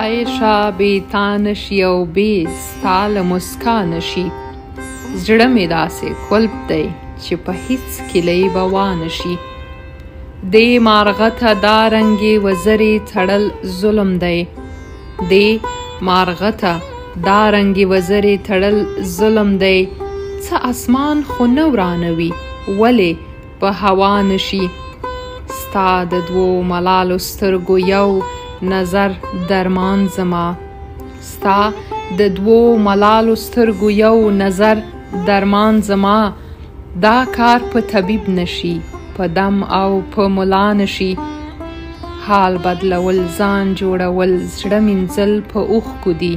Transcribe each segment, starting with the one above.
رایشه بې تا نشي او بې ستا له موسکا نشي. زړه مې داسې کولپ دی چې په هیڅ کیلي به وانه شي. دې مارغه ته دا رنګې وزرې تړل ظلم دی. دې مارغه ته دا رنګې وزرې تړل ظلم دی. څه آسمان خو نه ورانوي ولې په هوا نشي. ستا د دوو ملالو سترګو یو نظر درمان زما. ستا د دوو ملالو سترګو یو نظر درمان زما. دا کار په طبیب نشي په دم او په ملا نشي. حال بدلول ځان جوړول زړه مینځل په اوښکو دي.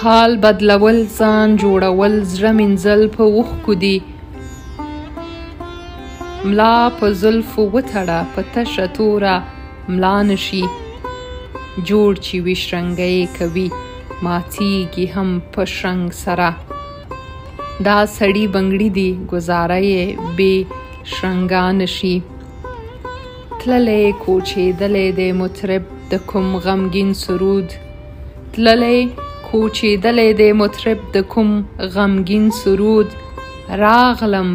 حال بدلول ځان جوړول زړه مینځل په اوښکو دي. ملا په زلفو وتړه په تشه توره ملا نشي. جوړ چې وي شرنګی کوي ماتېږي هم په شرنګ سره. دا سړي بنګړي دي ګوزاره یې بې شرنګا نشي. تللی کوچېدلی دی مطرب د کوم غمګین سرود. تللی کوچېدلی دی مطرب د کوم غمګین سرود. راغلم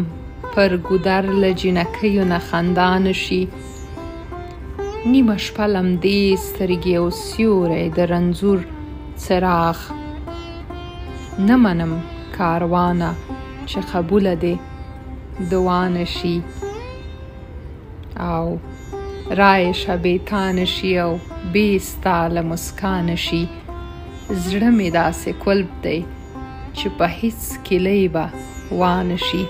پر ګودر له جنکیو نه خندا نشي. نیمه شپه لمدې سترګې او سیوری د رنځور څراغ. نه منم کاروانه چې قبوله دې دعا نشي. او رایشه بې تا نشي او بې ستا له موسکا نشي. زړه مې داسې کولپ دی چې په هیڅ کیلي به وانه شي.